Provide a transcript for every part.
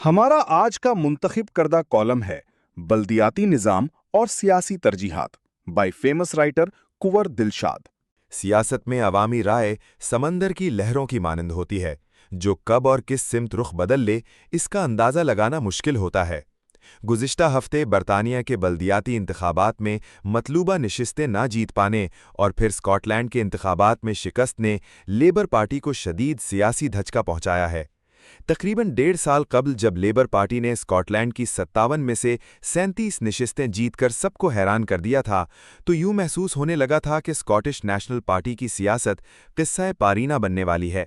ہمارا آج کا منتخب کردہ کالم ہے بلدیاتی نظام اور سیاسی ترجیحات بائی فیمس رائٹر کنور دلشاد۔ سیاست میں عوامی رائے سمندر کی لہروں کی مانند ہوتی ہے، جو کب اور کس سمت رخ بدل لے اس کا اندازہ لگانا مشکل ہوتا ہے۔ گزشتہ ہفتے برطانیہ کے بلدیاتی انتخابات میں مطلوبہ نشستیں نہ جیت پانے اور پھر اسکاٹ لینڈ کے انتخابات میں شکست نے لیبر پارٹی کو شدید سیاسی دھچکا پہنچایا ہے۔ تقریباً 1.5 سال قبل جب لیبر پارٹی نے اسکاٹ لینڈ کی 57 میں سے 37 نشستیں جیت کر سب کو حیران کر دیا تھا، تو یوں محسوس ہونے لگا تھا کہ اسکاٹش نیشنل پارٹی کی سیاست قصہ پارینہ بننے والی ہے۔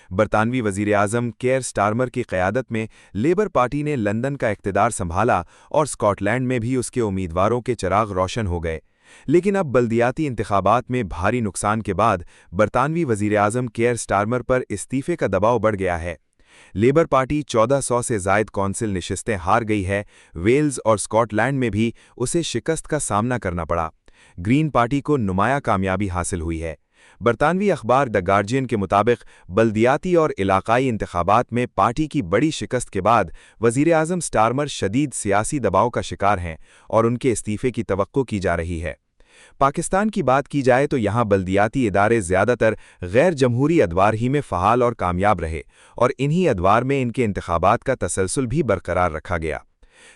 برطانوی وزیر اعظم کیئر سٹارمر کی قیادت میں لیبر پارٹی نے لندن کا اقتدار سنبھالا اور اسکاٹ لینڈ میں بھی اس کے امیدواروں کے چراغ روشن ہو گئے۔ لیکن اب بلدیاتی انتخابات میں بھاری نقصان کے بعد برطانوی وزیر اعظم کیئر سٹارمر پر استعفے کا دباؤ بڑھ گیا ہے۔ لیبر پارٹی 1400 سے زائد کونسل نشستیں ہار گئی ہے۔ ویلز اور اسکاٹ لینڈ میں بھی اسے شکست کا سامنا کرنا پڑا۔ گرین پارٹی کو نمایاں کامیابی حاصل ہوئی ہے۔ برطانوی اخبار دی گارجین کے مطابق بلدیاتی اور علاقائی انتخابات میں پارٹی کی بڑی شکست کے بعد وزیر اعظم سٹارمر شدید سیاسی دباؤ کا شکار ہیں اور ان کے استعفے کی توقع کی جا رہی ہے۔ پاکستان کی بات کی جائے تو یہاں بلدیاتی ادارے زیادہ تر غیر جمہوری ادوار ہی میں فعال اور کامیاب رہے، اور انہی ادوار میں ان کے انتخابات کا تسلسل بھی برقرار رکھا گیا۔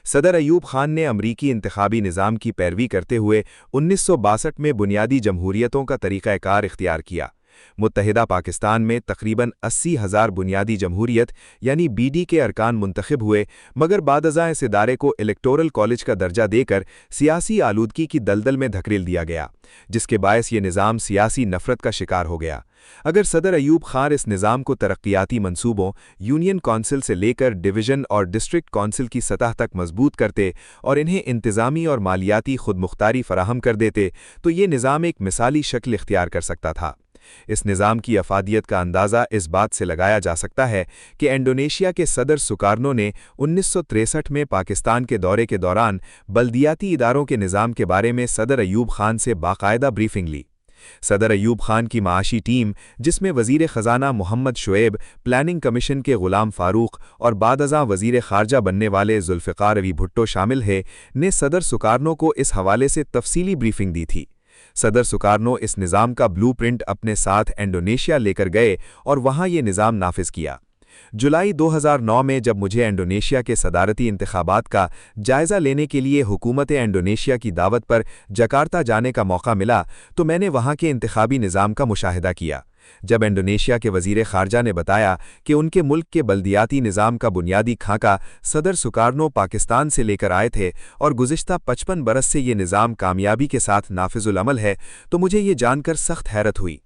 صدر ایوب خان نے امریکی انتخابی نظام کی پیروی کرتے ہوئے 1962 میں بنیادی جمہوریتوں کا طریقہ کار اختیار کیا۔ متحدہ پاکستان میں تقریباً 80,000 بنیادی جمہوریت یعنی بی ڈی کے ارکان منتخب ہوئے، مگر بعد ازاں اس ادارے کو الیکٹورل کالج کا درجہ دے کر سیاسی آلودگی کی دلدل میں دھکیل دیا گیا، جس کے باعث یہ نظام سیاسی نفرت کا شکار ہو گیا۔ اگر صدر ایوب خان اس نظام کو ترقیاتی منصوبوں، یونین کونسل سے لے کر ڈویژن اور ڈسٹرکٹ کونسل کی سطح تک مضبوط کرتے اور انہیں انتظامی اور مالیاتی خود مختاری فراہم کر دیتے تو یہ نظام ایک مثالی شکل اختیار کر سکتا تھا۔ اس نظام کی افادیت کا اندازہ اس بات سے لگایا جا سکتا ہے کہ انڈونیشیا کے صدر سکارنو نے 1963 میں پاکستان کے دورے کے دوران بلدیاتی اداروں کے نظام کے بارے میں صدر ایوب خان سے باقاعدہ بریفنگ لی۔ صدر ایوب خان کی معاشی ٹیم، جس میں وزیر خزانہ محمد شعیب، پلاننگ کمیشن کے غلام فاروق اور بعد ازاں وزیر خارجہ بننے والے ذوالفقار علی بھٹو شامل ہے، نے صدر سکارنو کو اس حوالے سے تفصیلی بریفنگ دی تھی۔ صدر سکارنو اس نظام کا بلو پرنٹ اپنے ساتھ انڈونیشیا لے کر گئے اور وہاں یہ نظام نافذ کیا۔ جولائی 2009 میں جب مجھے انڈونیشیا کے صدارتی انتخابات کا جائزہ لینے کے لیے حکومت انڈونیشیا کی دعوت پر جکارتہ جانے کا موقع ملا تو میں نے وہاں کے انتخابی نظام کا مشاہدہ کیا۔ جب انڈونیشیا کے وزیر خارجہ نے بتایا کہ ان کے ملک کے بلدیاتی نظام کا بنیادی خاکہ صدر سکارنو پاکستان سے لے کر آئے تھے اور گزشتہ 55 برس سے یہ نظام کامیابی کے ساتھ نافذ العمل ہے، تو مجھے یہ جان کر سخت حیرت ہوئی۔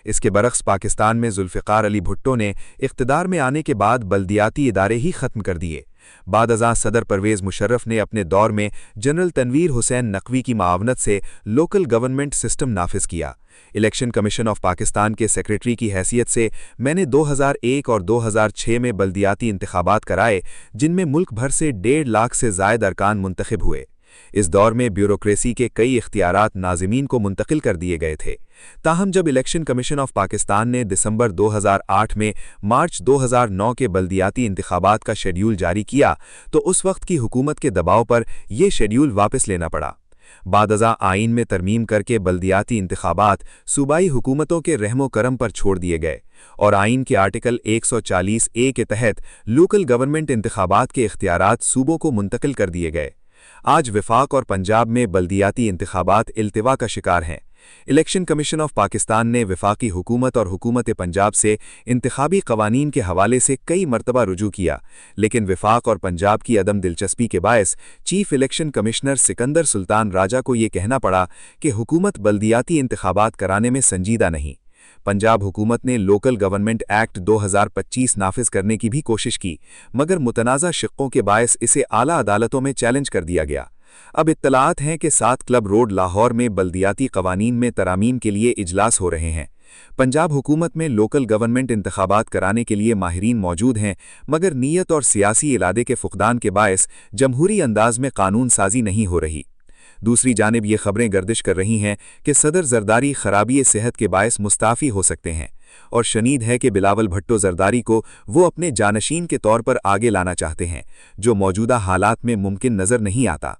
اس کے برعکس پاکستان میں ذوالفقار علی بھٹو نے اقتدار میں آنے کے بعد بلدیاتی ادارے ہی ختم کر دیے۔ بعد ازاں صدر پرویز مشرف نے اپنے دور میں جنرل تنویر حسین نقوی کی معاونت سے لوکل گورنمنٹ سسٹم نافذ کیا۔ الیکشن کمیشن آف پاکستان کے سیکریٹری کی حیثیت سے میں نے 2001 اور 2006 میں بلدیاتی انتخابات کرائے، جن میں ملک بھر سے 1.5 لاکھ سے زائد ارکان منتخب ہوئے۔ اس دور میں بیوروکریسی کے کئی اختیارات ناظمین کو منتقل کر دیے گئے تھے۔ تاہم جب الیکشن کمیشن آف پاکستان نے دسمبر 2008 میں مارچ 2009 کے بلدیاتی انتخابات کا شیڈیول جاری کیا تو اس وقت کی حکومت کے دباؤ پر یہ شیڈیول واپس لینا پڑا۔ بعد ازاں آئین میں ترمیم کر کے بلدیاتی انتخابات صوبائی حکومتوں کے رحم و کرم پر چھوڑ دیے گئے اور آئین کے آرٹیکل 140A کے تحت لوکل گورنمنٹ انتخابات کے اختیارات صوبوں کو منتقل کر دیے گئے۔ آج وفاق اور پنجاب میں بلدیاتی انتخابات التوا کا شکار ہیں۔ الیکشن کمیشن آف پاکستان نے وفاقی حکومت اور حکومت پنجاب سے انتخابی قوانین کے حوالے سے کئی مرتبہ رجوع کیا، لیکن وفاق اور پنجاب کی عدم دلچسپی کے باعث چیف الیکشن کمشنر سکندر سلطان راجہ کو یہ کہنا پڑا کہ حکومت بلدیاتی انتخابات کرانے میں سنجیدہ نہیں۔ پنجاب حکومت نے لوکل گورنمنٹ ایکٹ 2025 نافذ کرنے کی بھی کوشش کی، مگر متنازع شقوں کے باعث اسے اعلیٰ عدالتوں میں چیلنج کر دیا گیا۔ اب اطلاعات ہیں کہ 7 کلب روڈ لاہور میں بلدیاتی قوانین میں ترامیم کے لیے اجلاس ہو رہے ہیں۔ پنجاب حکومت میں لوکل گورنمنٹ انتخابات کرانے کے لیے ماہرین موجود ہیں، مگر نیت اور سیاسی ارادے کے فقدان کے باعث جمہوری انداز میں قانون سازی نہیں ہو رہی۔ دوسری جانب یہ خبریں گردش کر رہی ہیں کہ صدر زرداری خرابی صحت کے باعث مستعفی ہو سکتے ہیں۔ اور شنید ہے کہ بلاول بھٹو زرداری کو وہ اپنے جانشین کے طور پر آگے لانا چاہتے ہیں، جو موجودہ حالات میں ممکن نظر نہیں آتا۔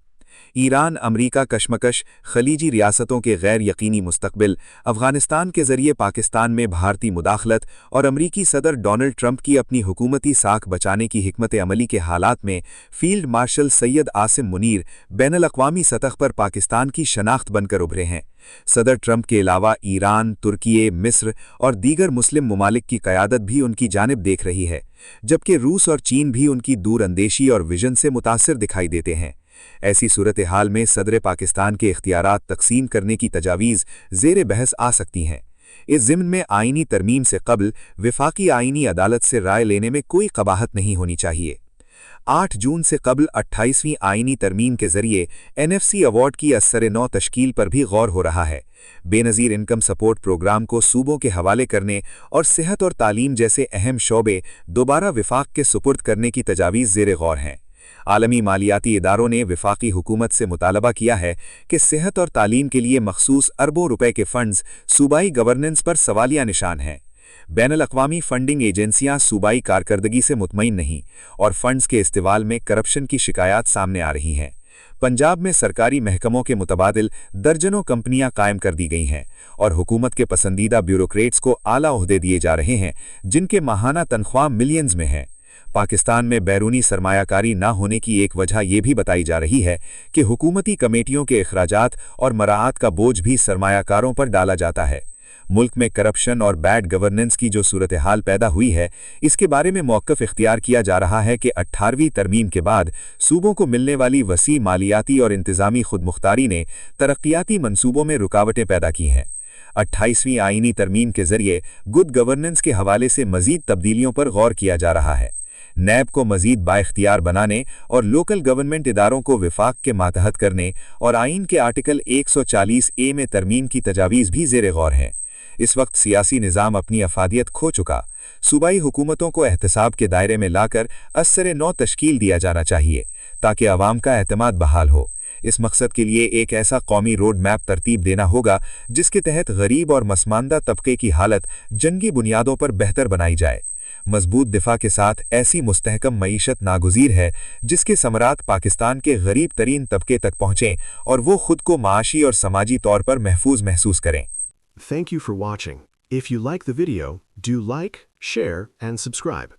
ایران امریکہ کشمکش، خلیجی ریاستوں کے غیر یقینی مستقبل، افغانستان کے ذریعے پاکستان میں بھارتی مداخلت اور امریکی صدر ڈونلڈ ٹرمپ کی اپنی حکومتی ساکھ بچانے کی حکمت عملی کے حالات میں فیلڈ مارشل سید عاصم منیر بین الاقوامی سطح پر پاکستان کی شناخت بن کر ابھرے ہیں۔ صدر ٹرمپ کے علاوہ ایران، ترکی، مصر اور دیگر مسلم ممالک کی قیادت بھی ان کی جانب دیکھ رہی ہے، جبکہ روس اور چین بھی ان کی دور اندیشی اور ویژن سے متاثر دکھائی دیتے ہیں۔ ایسی صورتحال میں صدر پاکستان کے اختیارات تقسیم کرنے کی تجاویز زیر بحث آ سکتی ہیں۔ اس ضمن میں آئینی ترمیم سے قبل وفاقی آئینی عدالت سے رائے لینے میں کوئی قباحت نہیں ہونی چاہیے۔ 8 جون سے قبل 28ویں آئینی ترمیم کے ذریعے NFC ایوارڈ کی اثر نو تشکیل پر بھی غور ہو رہا ہے۔ بے نظیر انکم سپورٹ پروگرام کو صوبوں کے حوالے کرنے اور صحت اور تعلیم جیسے اہم شعبے دوبارہ وفاق کے سپرد کرنے کی تجاویز زیر غور ہیں۔ عالمی مالیاتی اداروں نے وفاقی حکومت سے مطالبہ کیا ہے کہ صحت اور تعلیم کے لیے مخصوص اربوں روپے کے فنڈز صوبائی گورننس پر سوالیہ نشان ہیں۔ بین الاقوامی فنڈنگ ایجنسیاں صوبائی کارکردگی سے مطمئن نہیں اور فنڈز کے استعمال میں کرپشن کی شکایات سامنے آ رہی ہیں۔ پنجاب میں سرکاری محکموں کے متبادل درجنوں کمپنیاں قائم کر دی گئی ہیں اور حکومت کے پسندیدہ بیوروکریٹس کو اعلیٰ عہدے دیے جا رہے ہیں جن کے ماہانہ تنخواہ ملینز میں ہیں۔ پاکستان میں بیرونی سرمایہ کاری نہ ہونے کی ایک وجہ یہ بھی بتائی جا رہی ہے کہ حکومتی کمیٹیوں کے اخراجات اور مراعات کا بوجھ بھی سرمایہ کاروں پر ڈالا جاتا ہے۔ ملک میں کرپشن اور بیڈ گورننس کی جو صورتحال پیدا ہوئی ہے، اس کے بارے میں موقف اختیار کیا جا رہا ہے کہ 18ویں ترمیم کے بعد صوبوں کو ملنے والی وسیع مالیاتی اور انتظامی خود مختاری نے ترقیاتی منصوبوں میں رکاوٹیں پیدا کی ہیں۔ 28ویں آئینی ترمیم کے ذریعے گڈ گورننس کے حوالے سے مزید تبدیلیوں پر غور کیا جا رہا ہے۔ نیب کو مزید بااختیار بنانے اور لوکل گورنمنٹ اداروں کو وفاق کے ماتحت کرنے اور آئین کے آرٹیکل 140A میں ترمیم کی تجاویز بھی زیر غور ہیں۔ اس وقت سیاسی نظام اپنی افادیت کھو چکا۔ صوبائی حکومتوں کو احتساب کے دائرے میں لا کر اثر نو تشکیل دیا جانا چاہیے تاکہ عوام کا اعتماد بحال ہو۔ اس مقصد کے لیے ایک ایسا قومی روڈ میپ ترتیب دینا ہوگا جس کے تحت غریب اور مسماندہ طبقے کی حالت جنگی بنیادوں پر بہتر بنائی جائے۔ مضبوط دفاع کے ساتھ ایسی مستحکم معیشت ناگزیر ہے جس کے ثمرات پاکستان کے غریب ترین طبقے تک پہنچیں اور وہ خود کو معاشی اور سماجی طور پر محفوظ محسوس کریں۔ Thank you for watching. If you like the video, do like, share, and subscribe.